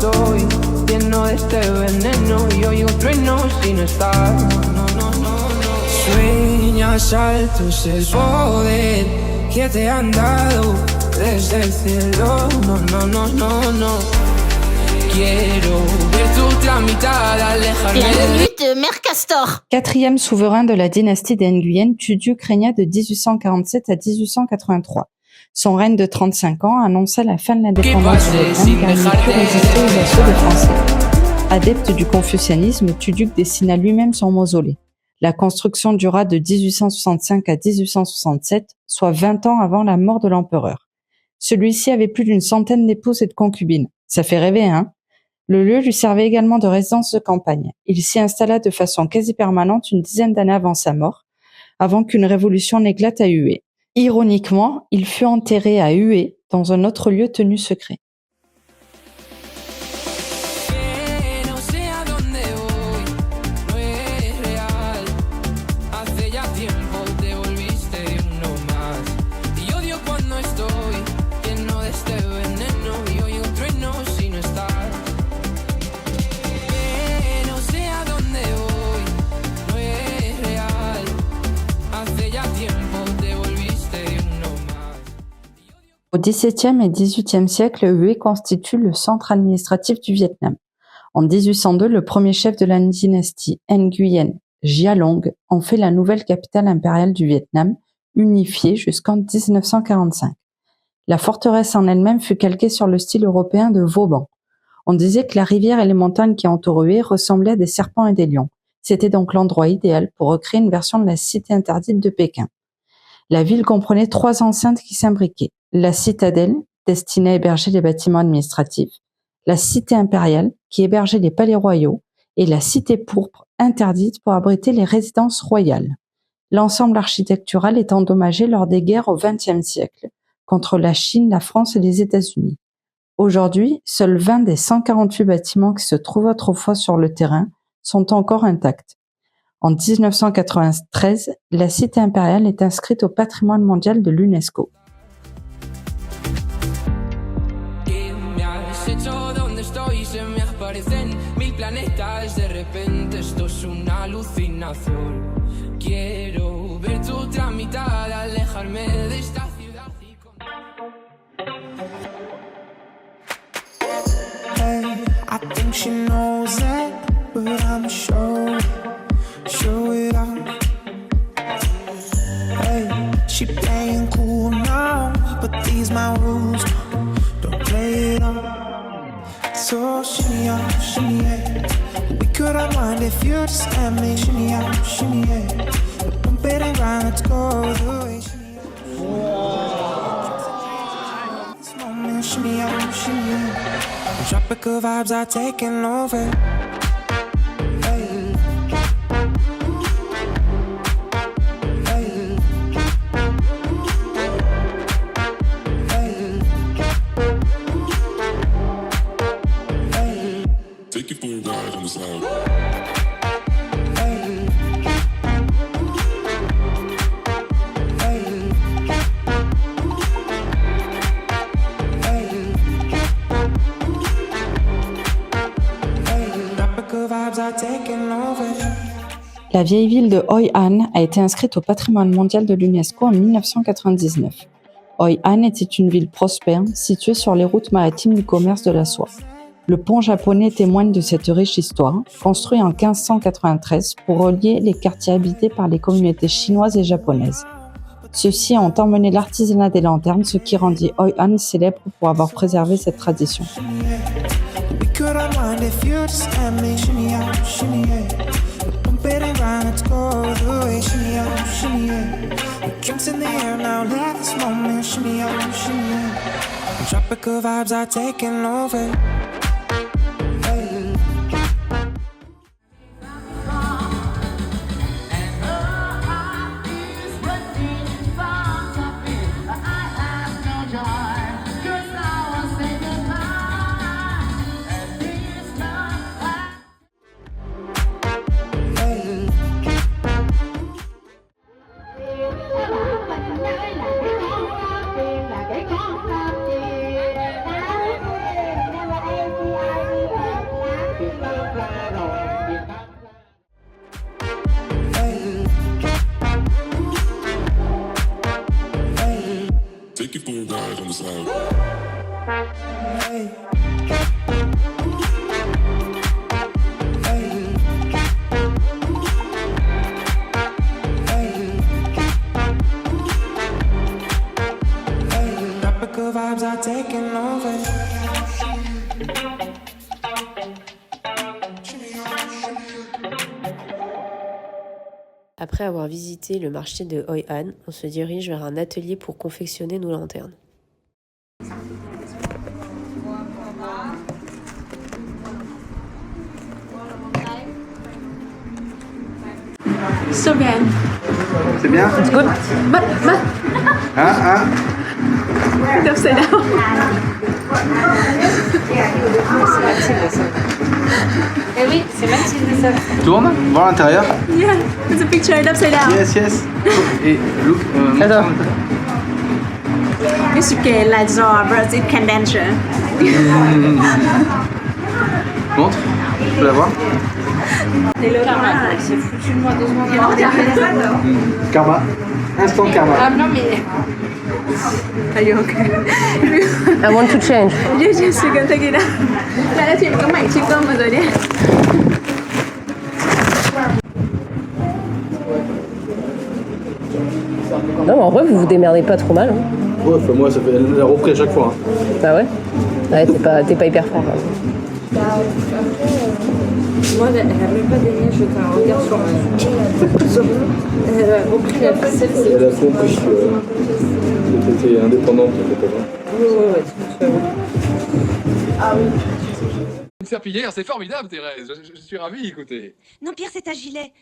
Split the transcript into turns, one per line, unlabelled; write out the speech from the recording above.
estoy, lleno de este veneno y oigo truenos sin estar. No, no, no, no. Sueñas altos, el poder que te han dado desde el cielo. No, no, no, no, no. Quiero ver tu otra mitad, alejarme
La lutte de Mère Castor.
Quatrième souverain de la dynastie des Nguyen, Tuduc régna de 1847 à 1883. Son règne de 35 ans annonça la fin de l'indépendance du Vietnam car il ne put résister aux assauts des Français. Adepte du confucianisme, Tuduc dessina lui-même son mausolée. La construction dura de 1865 à 1867, soit 20 ans avant la mort de l'empereur. Celui-ci avait plus d'une centaine d'épouses et de concubines. Ça fait rêver, hein? Le lieu lui servait également de résidence de campagne. Il s'y installa de façon quasi permanente une dizaine d'années avant sa mort, avant qu'une révolution n'éclate à Hue. Ironiquement, il fut enterré à Hue, dans un autre lieu tenu secret. Au XVIIe et XVIIIe siècle, Hue constitue le centre administratif du Vietnam. En 1802, le premier chef de la dynastie Nguyen, Gia Long, en fait la nouvelle capitale impériale du Vietnam, unifiée jusqu'en 1945. La forteresse en elle-même fut calquée sur le style européen de Vauban. On disait que la rivière et les montagnes qui entourent Hue ressemblaient à des serpents et des lions. C'était donc l'endroit idéal pour recréer une version de la cité interdite de Pékin. La ville comprenait 3 enceintes qui s'imbriquaient. La citadelle, destinée à héberger les bâtiments administratifs, la cité impériale, qui hébergeait les palais royaux, et la cité pourpre, interdite pour abriter les résidences royales. L'ensemble architectural est endommagé lors des guerres au XXe siècle, contre la Chine, la France et les États-Unis. Aujourd'hui, seuls 20 des 148 bâtiments qui se trouvent autrefois sur le terrain sont encore intacts. En 1993, la cité impériale est inscrite au patrimoine mondial de l'UNESCO.
I think she knows it, but I'm sure it out. Hey, she playing cool now, but these my rules, don't play it out. So shimmy out, shimmy yeah. We could unwind if you just let me. Shimmy out, shimmy yeah. Bump it and grind, let's go the way. This moment, shimmy out, shimmy yeah. Tropical vibes are taking over. Hey. Hey. Hey. Hey.
Take you for a ride on the sound.
La vieille ville de Hoi An a été inscrite au patrimoine mondial de l'UNESCO en 1999. Hoi An était une ville prospère, située sur les routes maritimes du commerce de la soie. Le pont japonais témoigne de cette riche histoire, construit en 1593 pour relier les quartiers habités par les communautés chinoises et japonaises. Ceux-ci ont emmené l'artisanat des lanternes, ce qui rendit Hoi An célèbre pour avoir préservé cette tradition.
Could unwind if you just let me. Shimmy out, shimmy yeah. Bump it and grind, let's go the way. Shimmy out, shimmy yeah. Drinks in the air now, let this moment. Shimmy out, shimmy yeah. Tropical vibes are taking over.
guys on the side.
Tropical vibes are taking over.
Après avoir visité le marché de Hoi An, on se dirige vers un atelier pour confectionner nos lanternes.
So good.
C'est bien?
It's good. But
Hein?
upside down.
Eh oui, c'est Mathilde ça.
Tourne, voir l'intérieur.
Yeah, it's a picture upside down.
Yes, yes. Et look.
Attends. It's okay, like but it can dance.
Montre. Tu peux la voir?
C'est foutu de moi 2 secondes.
Karma. Instant karma.
Ah non mais...
Are you okay?
I want to change.
Yes, yes, you can take it out. Là, là, tu có mảnh chim công mà rồi đi.
Non, mais en vrai, vous vous démerdez pas trop mal. Hein.
Ouais, enfin, moi, ça fait la reprise à chaque fois. Hein.
Bah ouais. Ouais, t'es pas hyper fort.
Moi, elle n'a même pas daigné jeter un regard sur ma Elle a repris la ficelle.
Elle a compris que t'étais indépendante.
Ouais, c'est bon.
Une serpillière, c'est formidable, Thérèse. Je suis ravi, écoutez.
Non, Pierre, c'est un gilet.